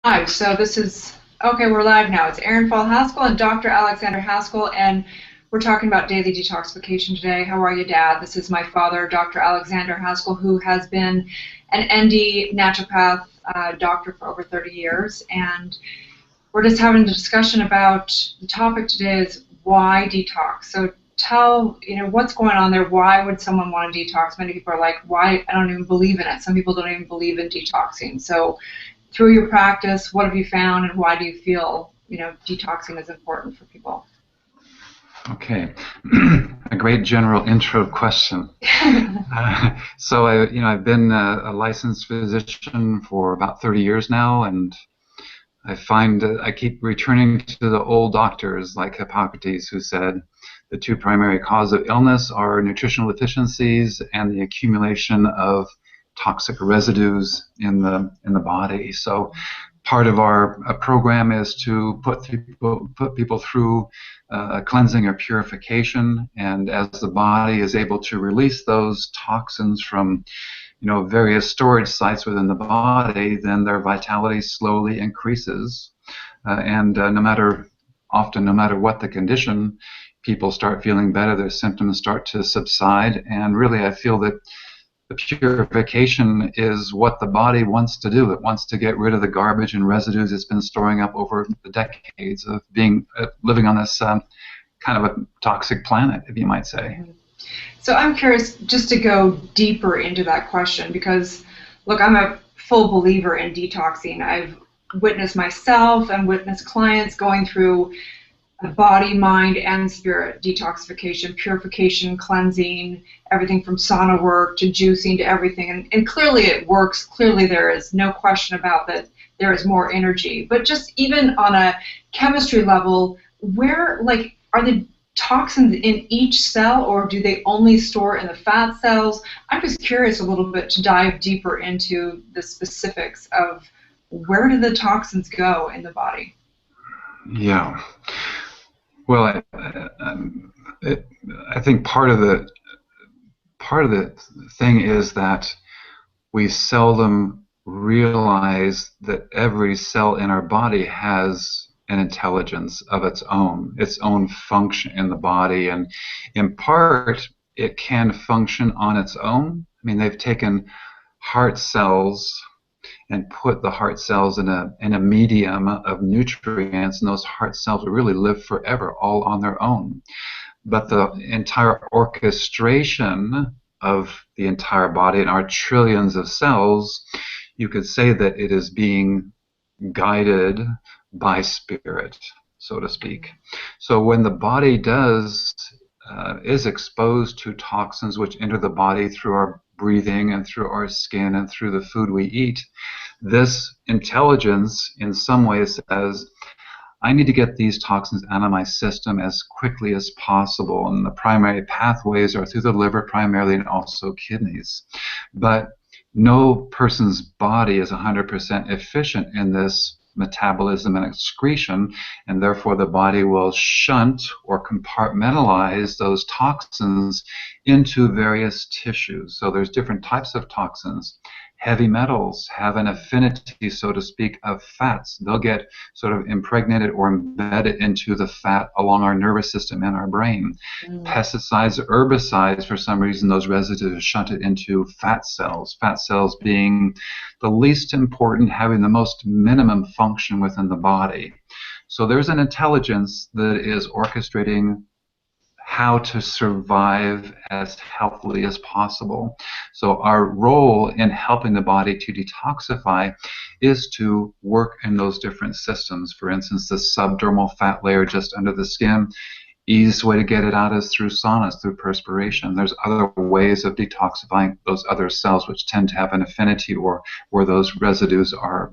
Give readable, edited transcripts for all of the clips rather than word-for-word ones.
Live. So this is, okay, we're live now. It's Erin Haskell and Dr. Alexander Haskell, and we're talking about daily detoxification today. How are you, Dad? This is my father, Dr. Alexander Haskell, who has been an ND naturopath doctor for over 30 years, and we're just having a discussion about the topic today is why detox. So tell, what's going on there. Why would someone want to detox? Many people are like, why? I don't even believe in it. Some people don't even believe in detoxing. So through your practice, what have you found, and why do you feel, detoxing is important for people? Okay, a great general intro question. So I've been a licensed physician for about 30 years now, and I find I keep returning to the old doctors like Hippocrates, who said the two primary causes of illness are nutritional deficiencies and the accumulation of toxic residues in the body. So part of our program is to put people through a cleansing or purification, and as the body is able to release those toxins from various storage sites within the body, then their vitality slowly increases, and no matter what the condition, people start feeling better, their symptoms start to subside, and really I feel that the purification is what the body wants to do. It wants to get rid of the garbage and residues it's been storing up over the decades of living on this kind of a toxic planet, if you might say. So I'm curious just to go deeper into that question, because, look, I'm a full believer in detoxing. I've witnessed myself and witnessed clients going through body, mind, and spirit detoxification, purification, cleansing, everything from sauna work to juicing to everything. And clearly it works. Clearly there is no question about that. There is more energy. But just even on a chemistry level, where, are the toxins in each cell, or do they only store in the fat cells? I'm just curious a little bit to dive deeper into the specifics of where do the toxins go in the body? Yeah. Well, I think part of the thing is that we seldom realize that every cell in our body has an intelligence of its own function in the body, and in part it can function on its own. I mean, they've taken heart cells and put the heart cells in a medium of nutrients, and those heart cells will really live forever all on their own. But the entire orchestration of the entire body and our trillions of cells, you could say that it is being guided by spirit, so to speak. So when the body is exposed to toxins which enter the body through our breathing and through our skin and through the food we eat, this intelligence in some ways says, I need to get these toxins out of my system as quickly as possible. And the primary pathways are through the liver primarily, and also kidneys. But no person's body is 100% efficient in this metabolism and excretion, and therefore the body will shunt or compartmentalize those toxins into various tissues. So there's different types of toxins. Heavy metals have an affinity, so to speak, of fats. They'll get sort of impregnated or embedded into the fat along our nervous system and our brain. Pesticides, herbicides, for some reason, those residues are shunted into fat cells being the least important, having the most minimum function within the body. So there's an intelligence that is orchestrating how to survive as healthily as possible. So our role in helping the body to detoxify is to work in those different systems. For instance, the subdermal fat layer just under the skin, easiest way to get it out is through saunas, through perspiration. There's other ways of detoxifying those other cells which tend to have an affinity or where those residues are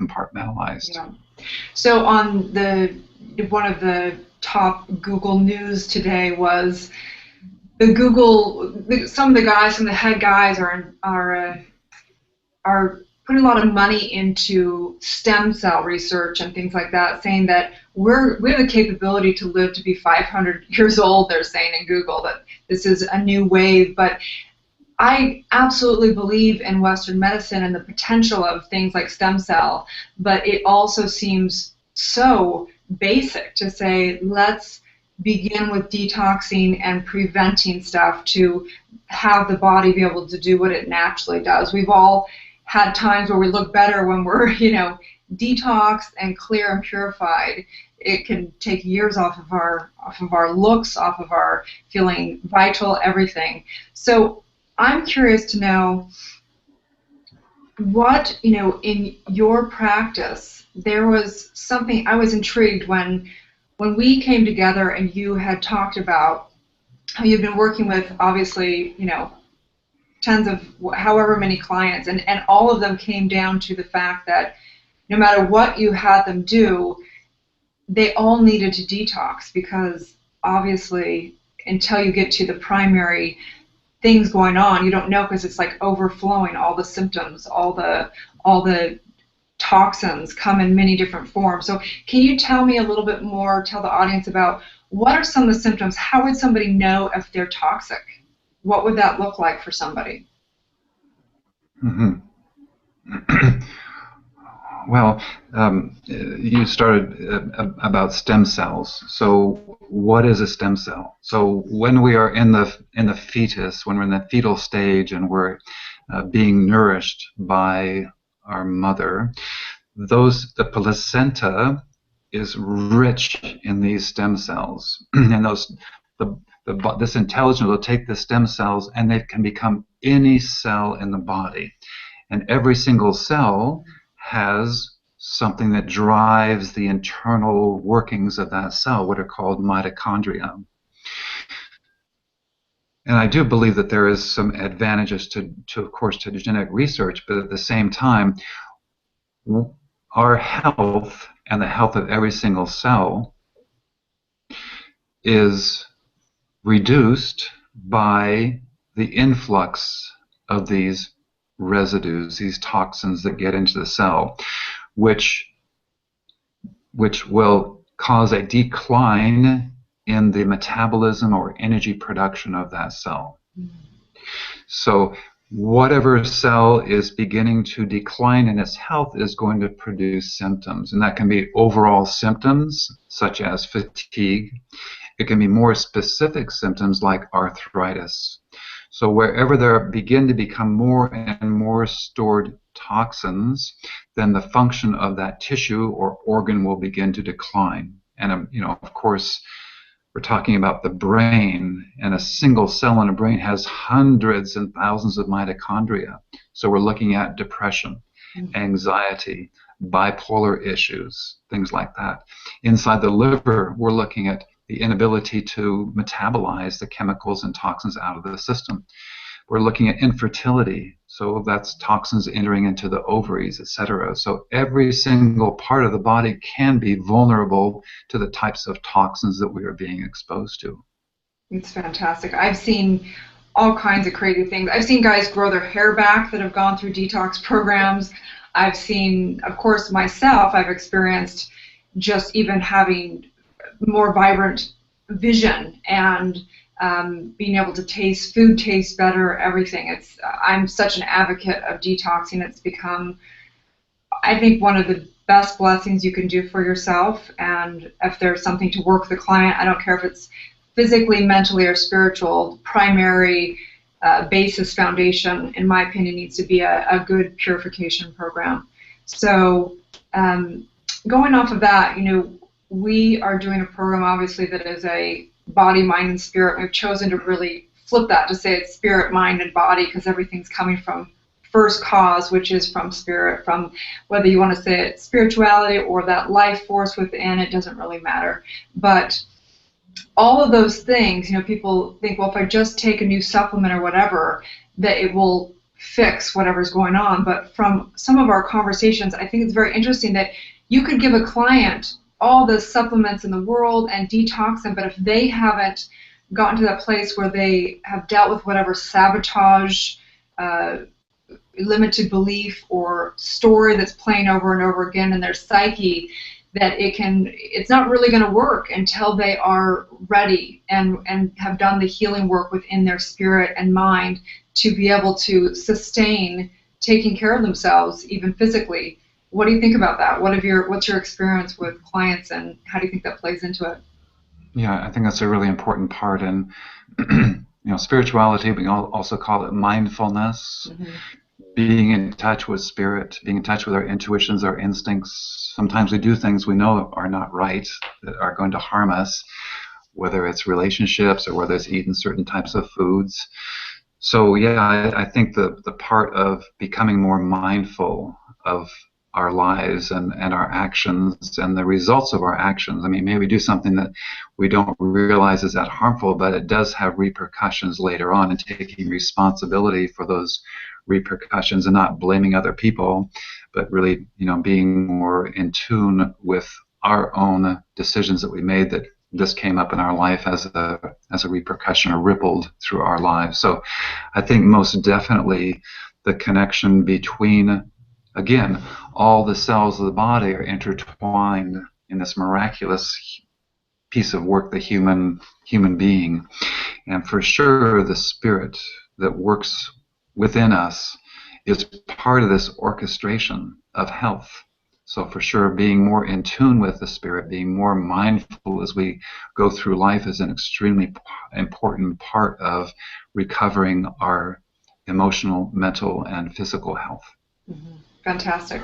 compartmentalized. Yeah. So on one of the top Google News today was some of the head guys are putting a lot of money into stem cell research and things like that, saying that we have the capability to live to be 500 years old. They're saying in Google that this is a new wave, but I absolutely believe in Western medicine and the potential of things like stem cell, but it also seems so basic to say, let's begin with detoxing and preventing stuff to have the body be able to do what it naturally does. We've all had times where we look better when we're, detoxed and clear and purified. It can take years off of our looks, off of our feeling vital, everything. So I'm curious to know what, in your practice, there was something I was intrigued when we came together and you had talked about how you've been working with obviously, tens of however many clients, and all of them came down to the fact that no matter what you had them do, they all needed to detox because obviously until you get to the primary things going on, you don't know because it's like overflowing. All the symptoms, all the toxins come in many different forms. So can you tell me a little bit more, tell the audience about what are some of the symptoms? How would somebody know if they're toxic? What would that look like for somebody? Mhm. Well, you started about stem cells. So, what is a stem cell? So, when we are in the fetus, when we're in the fetal stage, and we're being nourished by our mother, the placenta is rich in these stem cells, and this intelligence will take the stem cells, and they can become any cell in the body. And every single cell has something that drives the internal workings of that cell, what are called mitochondria. And I do believe that there is some advantages of course, to genetic research, but at the same time, our health and the health of every single cell is reduced by the influx of these residues, these toxins that get into the cell, which will cause a decline in the metabolism or energy production of that cell. So whatever cell is beginning to decline in its health is going to produce symptoms, and that can be overall symptoms such as fatigue. It can be more specific symptoms like arthritis. So wherever there begin to become more and more stored toxins, then the function of that tissue or organ will begin to decline. And of course, we're talking about the brain, and a single cell in a brain has hundreds and thousands of mitochondria. So we're looking at depression, anxiety, bipolar issues, things like that. Inside the liver, we're looking at the inability to metabolize the chemicals and toxins out of the system. We're looking at infertility, so that's toxins entering into the ovaries, etc. So every single part of the body can be vulnerable to the types of toxins that we are being exposed to. It's fantastic. I've seen all kinds of crazy things. I've seen guys grow their hair back that have gone through detox programs. I've seen, of course, myself, I've experienced just even having more vibrant vision and being able to taste food, taste better, everything. I'm such an advocate of detoxing. It's become, I think, one of the best blessings you can do for yourself. And if there's something to work with the client, I don't care if it's physically, mentally, or spiritual, primary basis foundation, in my opinion, needs to be a good purification program. So going off of that, we are doing a program, obviously, that is a body, mind, and spirit. We've chosen to really flip that to say it's spirit, mind, and body, because everything's coming from first cause, which is from spirit, from whether you want to say it's spirituality or that life force within, it doesn't really matter. But all of those things, people think, well, if I just take a new supplement or whatever, that it will fix whatever's going on. But from some of our conversations, I think it's very interesting that you could give a client all the supplements in the world and detox them, but if they haven't gotten to that place where they have dealt with whatever sabotage, limited belief, or story that's playing over and over again in their psyche, that it's not really going to work until they are ready and have done the healing work within their spirit and mind to be able to sustain taking care of themselves, even physically. What do you think about that? What's your experience with clients, and how do you think that plays into it? Yeah, I think that's a really important part. And spirituality, we also call it mindfulness, Mm-hmm. being in touch with spirit, being in touch with our intuitions, our instincts. Sometimes we do things we know are not right, that are going to harm us, whether it's relationships or whether it's eating certain types of foods. So yeah, I think the part of becoming more mindful of our lives and our actions and the results of our actions. I mean, maybe we do something that we don't realize is that harmful, but it does have repercussions later on, and taking responsibility for those repercussions and not blaming other people, but really, being more in tune with our own decisions that we made, that this came up in our life as a repercussion or rippled through our lives. So I think most definitely the connection between, again, all the cells of the body are intertwined in this miraculous piece of work, the human being. And for sure, the spirit that works within us is part of this orchestration of health. So for sure, being more in tune with the spirit, being more mindful as we go through life is an extremely important part of recovering our emotional, mental, and physical health. Mm-hmm. Fantastic.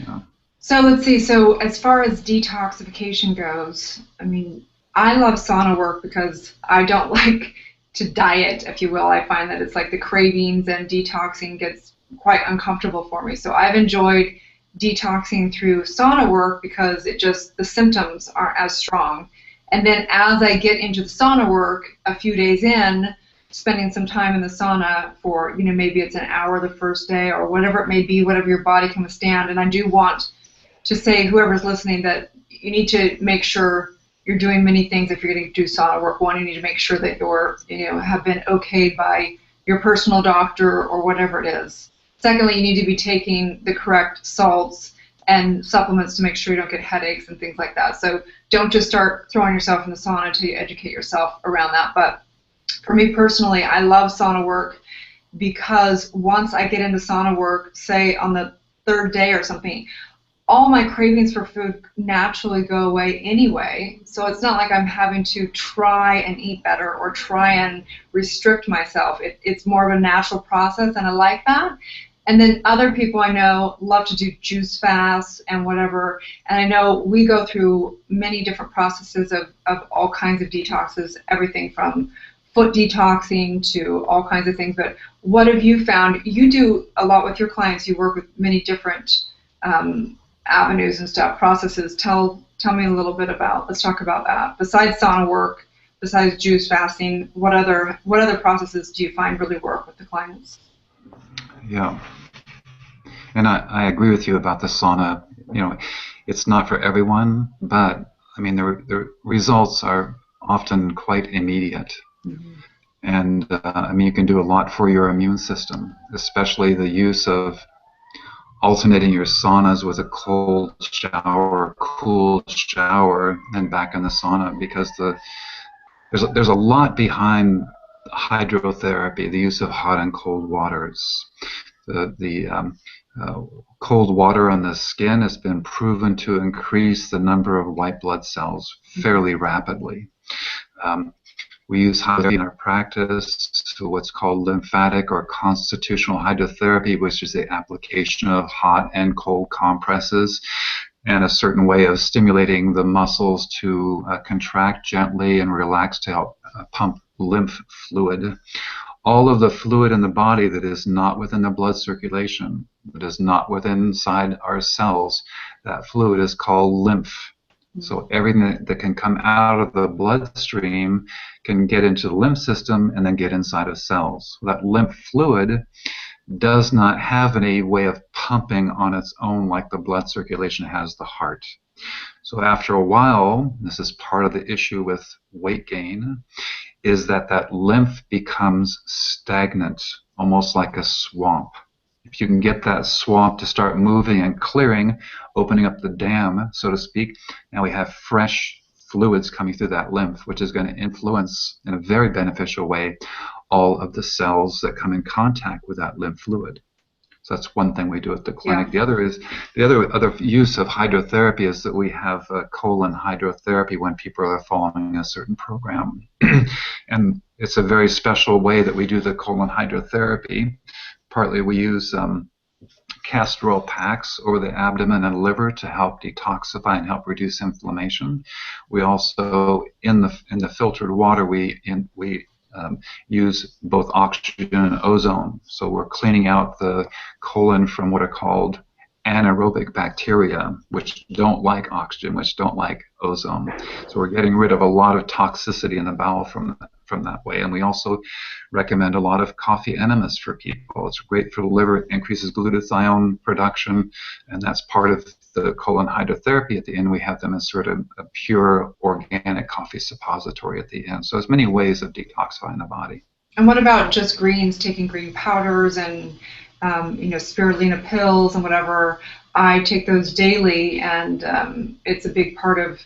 Yeah. So let's see. So as far as detoxification goes, I mean, I love sauna work because I don't like to diet, if you will. I find that it's like the cravings and detoxing gets quite uncomfortable for me. So I've enjoyed detoxing through sauna work because the symptoms aren't as strong. And then as I get into the sauna work, a few days in, spending some time in the sauna for, maybe it's an hour the first day or whatever it may be, whatever your body can withstand. And I do want to say, whoever's listening, that you need to make sure you're doing many things. If you're going to do sauna work, one, you need to make sure that have been okayed by your personal doctor or whatever it is. Secondly, you need to be taking the correct salts and supplements to make sure you don't get headaches and things like that. So don't just start throwing yourself in the sauna until you educate yourself around that. But for me personally, I love sauna work because once I get into sauna work, say on the third day or something, all my cravings for food naturally go away anyway. So it's not like I'm having to try and eat better or try and restrict myself. It's more of a natural process, and I like that. And then other people I know love to do juice fasts and whatever. And I know we go through many different processes of all kinds of detoxes, everything from foot detoxing to all kinds of things. But what have you found? You do a lot with your clients. You work with many different avenues and stuff, processes. Tell me a little bit about, let's talk about that. Besides sauna work, besides juice fasting, what other processes do you find really work with the clients? Yeah. And I agree with you about the sauna. It's not for everyone, but I mean, the results are often quite immediate. Mm-hmm. And I mean, you can do a lot for your immune system, especially the use of alternating your saunas with a cold shower, cool shower, and back in the sauna, because there's a lot behind hydrotherapy, the use of hot and cold waters. The cold water on the skin has been proven to increase the number of white blood cells fairly rapidly. We use hydrotherapy in our practice to what's called lymphatic or constitutional hydrotherapy, which is the application of hot and cold compresses and a certain way of stimulating the muscles to contract gently and relax to help pump lymph fluid. All of the fluid in the body that is not within the blood circulation, that is not within inside our cells, that fluid is called lymph. So everything that can come out of the bloodstream can get into the lymph system and then get inside of cells. That lymph fluid does not have any way of pumping on its own like the blood circulation has the heart. So after a while, this is part of the issue with weight gain, is that lymph becomes stagnant, almost like a swamp. If you can get that swamp to start moving and clearing, opening up the dam, so to speak, now we have fresh fluids coming through that lymph, which is going to influence in a very beneficial way all of the cells that come in contact with that lymph fluid. So that's one thing we do at the clinic. Yeah. The other use of hydrotherapy is that we have colon hydrotherapy when people are following a certain program. And it's a very special way that we do the colon hydrotherapy. Partly we use castor oil packs over the abdomen and liver to help detoxify and help reduce inflammation. We also, in the filtered water, we use both oxygen and ozone. So we're cleaning out the colon from what are called anaerobic bacteria, which don't like oxygen, which don't like ozone. So we're getting rid of a lot of toxicity in the bowel from that way. And we also recommend a lot of coffee enemas for people. It's great for the liver. It increases glutathione production, and that's part of the colon hydrotherapy. At the end, we have them as sort of a pure organic coffee suppository at the end. So there's many ways of detoxifying the body. And what about just greens, taking green powders and spirulina pills and whatever? I take those daily, and it's a big part of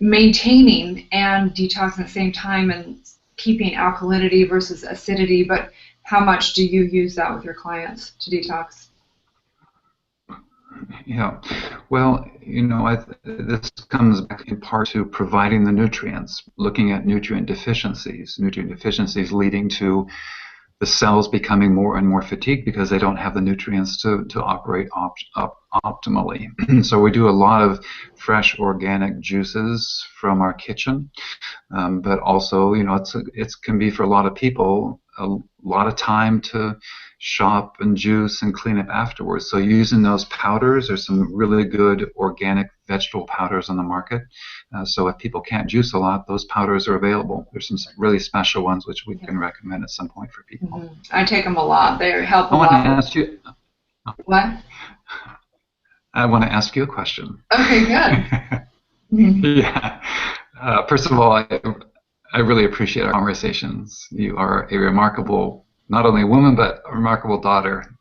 maintaining and detoxing at the same time and keeping alkalinity versus acidity. But how much do you use that with your clients to detox? Yeah, well, this comes back in part to providing the nutrients, looking at nutrient deficiencies leading to the cells becoming more and more fatigued because they don't have the nutrients to operate optimally. So we do a lot of fresh organic juices from our kitchen, but also, it can be for a lot of people a lot of time to shop and juice and clean up afterwards. So using those powders, there's some really good organic vegetable powders on the market. So if people can't juice a lot, those powders are available. There's some really special ones which we can recommend at some point for people. Mm-hmm. I take them a lot. They help a lot. I want to ask you. What? I want to ask you a question. Okay, good. Mm-hmm. Yeah. First of all, I really appreciate our conversations. You are a remarkable, not only woman, but a remarkable daughter.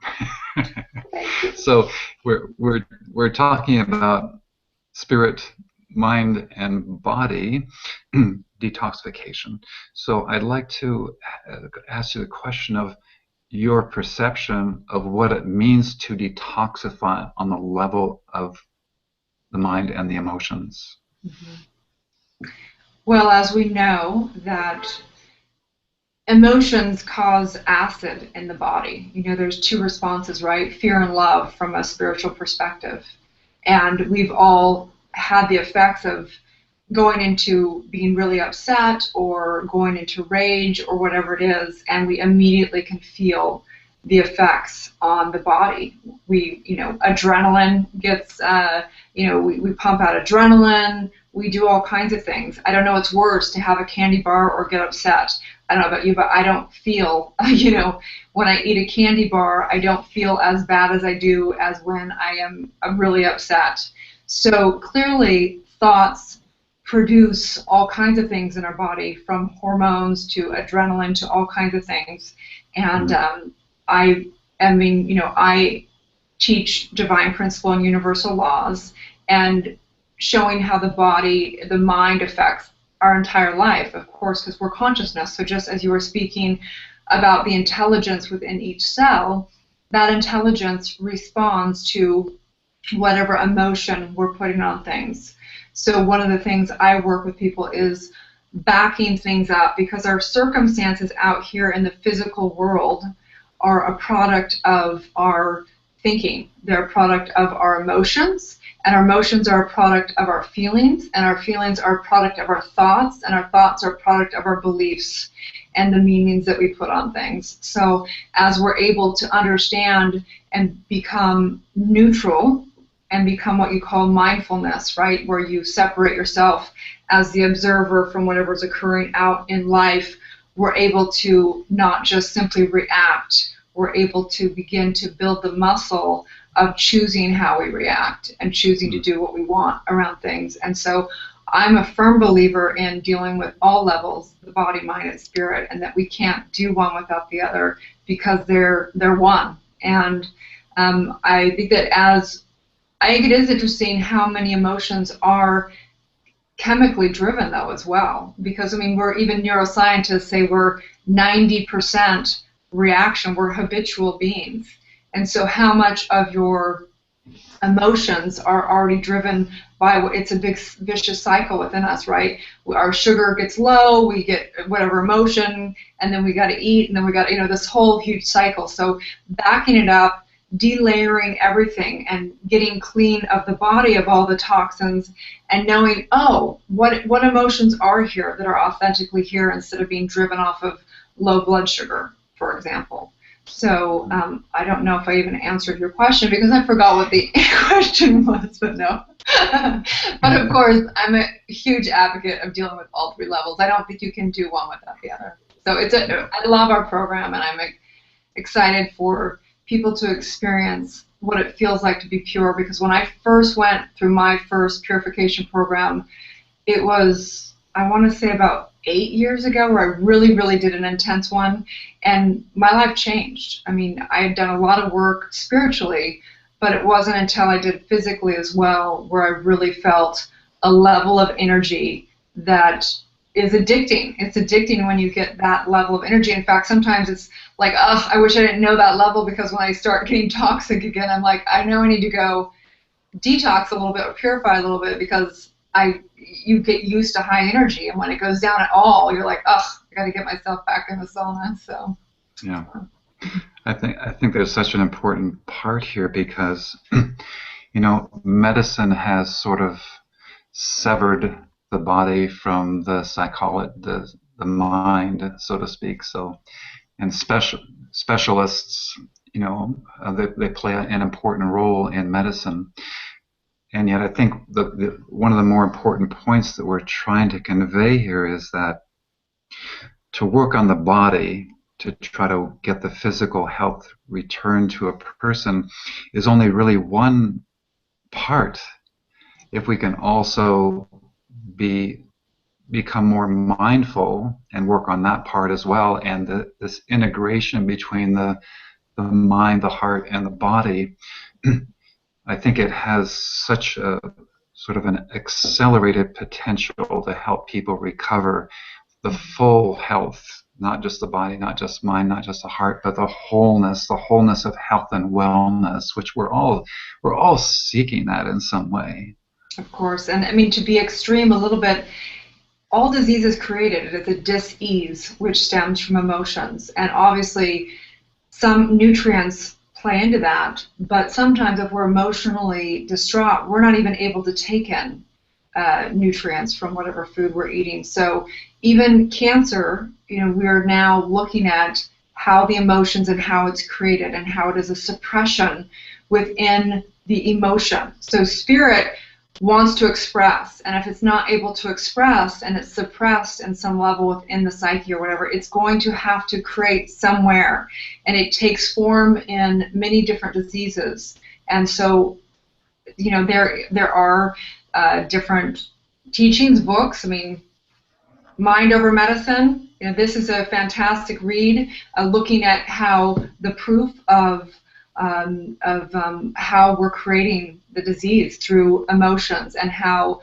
So we're talking about spirit, mind, and body detoxification. So I'd like to ask you the question of your perception of what it means to detoxify on the level of the mind and the emotions. Mm-hmm. Well, as we know that emotions cause acid in the body. There's two responses, right? Fear and love from a spiritual perspective. And we've all had the effects of going into being really upset or going into rage or whatever it is, and we immediately can feel the effects on the body. We, adrenaline gets, we pump out adrenaline. We do all kinds of things. I don't know it's worse to have a candy bar or get upset. I don't know about you, but I don't feel, when I eat a candy bar, I don't feel as bad as I do as when I'm really upset. So clearly, thoughts produce all kinds of things in our body, from hormones to adrenaline to all kinds of things. And I teach divine principle and universal laws, and showing how the mind affects our entire life, of course, because we're consciousness. So just as you were speaking about the intelligence within each cell, that intelligence responds to whatever emotion we're putting on things. So one of the things I work with people is backing things up, because our circumstances out here in the physical world are a product of our thinking. They're a product of our emotions, and our emotions are a product of our feelings, and our feelings are a product of our thoughts, and our thoughts are a product of our beliefs and the meanings that we put on things. So as we're able to understand and become neutral and become what you call mindfulness, right, where you separate yourself as the observer from whatever's occurring out in life, we're able to not just simply react. We're able to begin to build the muscle of choosing how we react and choosing to do what we want around things. And so I'm a firm believer in dealing with all levels, the body, mind, and spirit, and that we can't do one without the other, because they're one. And I think it is interesting how many emotions are chemically driven, though, as well. Because, we're even neuroscientists say we're 90% reaction. We're habitual beings. And so how much of your emotions are already driven by it's a big vicious cycle within us, right? Our sugar gets low, we get whatever emotion, and then we got to eat, and then we got, this whole huge cycle. So backing it up, delayering everything, and getting clean of the body of all the toxins, and knowing, what emotions are here that are authentically here instead of being driven off of low blood sugar, for example. So I don't know if I even answered your question because I forgot what the question was, but no. But of course, I'm a huge advocate of dealing with all three levels. I don't think you can do one without the other. So I love our program, and I'm excited for people to experience what it feels like to be pure, because when I first went through my first purification program, it was, I want to say, about 8 years ago, where I really, really did an intense one, and my life changed. I mean, I had done a lot of work spiritually, but it wasn't until I did physically as well where I really felt a level of energy that is addicting. It's addicting when you get that level of energy. In fact, sometimes it's like, I wish I didn't know that level, because when I start getting toxic again, I'm like, I know I need to go detox a little bit or purify a little bit, because you get used to high energy, and when it goes down at all, you're like, I got to get myself back in the sauna. So yeah, I think there's such an important part here, because medicine has sort of severed the body from the psychology, the mind, so to speak. So, and specialists, they play an important role in medicine. And yet I think one of the more important points that we're trying to convey here is that to work on the body, to try to get the physical health returned to a person, is only really one part. If we can also become more mindful and work on that part as well, and this integration between the mind, the heart, and the body, I think it has such a sort of an accelerated potential to help people recover the full health, not just the body, not just mind, not just the heart, but the wholeness of health and wellness, which we're all seeking that in some way. Of course, and I mean, to be extreme a little bit, all disease is created as a dis-ease, which stems from emotions, and obviously some nutrients play into that, but sometimes if we're emotionally distraught, we're not even able to take in nutrients from whatever food we're eating. So even cancer, we are now looking at how the emotions and how it's created, and how it is a suppression within the emotion. So spirit wants to express, and if it's not able to express and it's suppressed in some level within the psyche or whatever, it's going to have to create somewhere, and it takes form in many different diseases. And so there are different teachings, books. I mean, Mind Over Medicine, this is a fantastic read, looking at how the proof of how we're creating the disease through emotions, and how,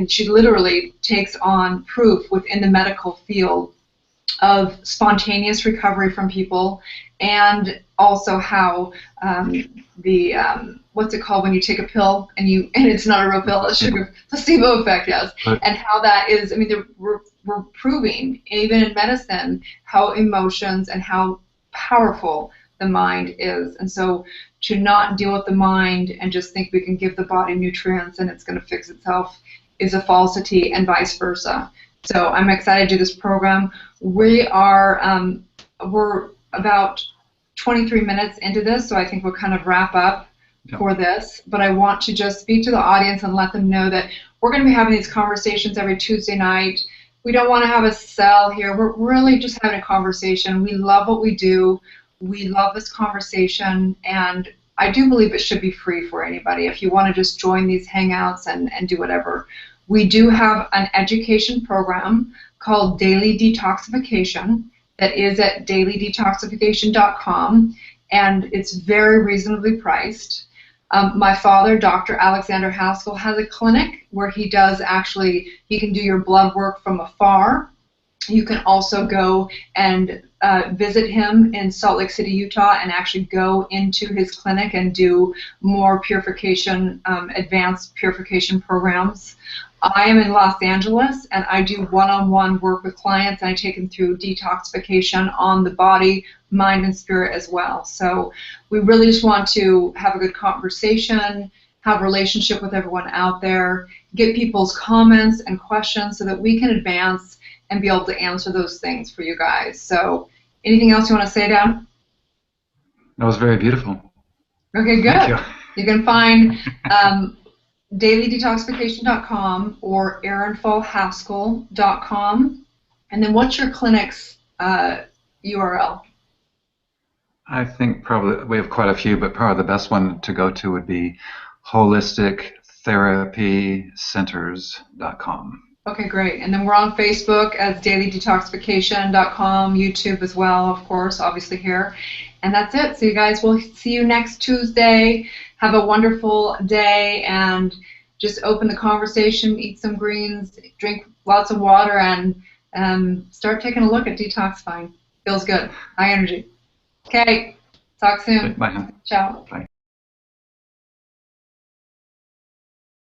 she literally takes on proof within the medical field of spontaneous recovery from people, and also how what's it called when you take a pill and it's not a real pill, it's sugar placebo effect, yes, and how that is, we're proving even in medicine how emotions and how powerful the mind is. And so to not deal with the mind and just think we can give the body nutrients and it's going to fix itself is a falsity, and vice versa. So I'm excited to do this program. We're about 23 minutes into this, so I think we'll kind of wrap up for this. But I want to just speak to the audience and let them know that we're going to be having these conversations every Tuesday night. We don't want to have a sell here. We're really just having a conversation. We love what we do. We love this conversation, and I do believe it should be free for anybody. If you want to just join these hangouts and do whatever. We do have an education program called Daily Detoxification that is at dailydetoxification.com, and it's very reasonably priced. My father, Dr. Alexander Haskell, has a clinic where he can do your blood work from afar. You can also go and visit him in Salt Lake City, Utah, and actually go into his clinic and do more purification, advanced purification programs. I am in Los Angeles, and I do one-on-one work with clients, and I take them through detoxification on the body, mind, and spirit as well. So we really just want to have a good conversation, have a relationship with everyone out there, get people's comments and questions so that we can advance and be able to answer those things for you guys. So anything else you want to say, Dan? That was very beautiful. Okay, Thank good. you. You can find dailydetoxification.com or erinfallhaskell.com. And then what's your clinic's URL? I think probably we have quite a few, but probably the best one to go to would be holistictherapycenters.com. Okay, great. And then we're on Facebook as dailydetoxification.com, YouTube as well, of course, obviously here. And that's it. So you guys, we'll see you next Tuesday. Have a wonderful day and just open the conversation, eat some greens, drink lots of water, and start taking a look at detoxifying. Feels good. High energy. Okay. Talk soon. Okay, bye. Ciao. Bye.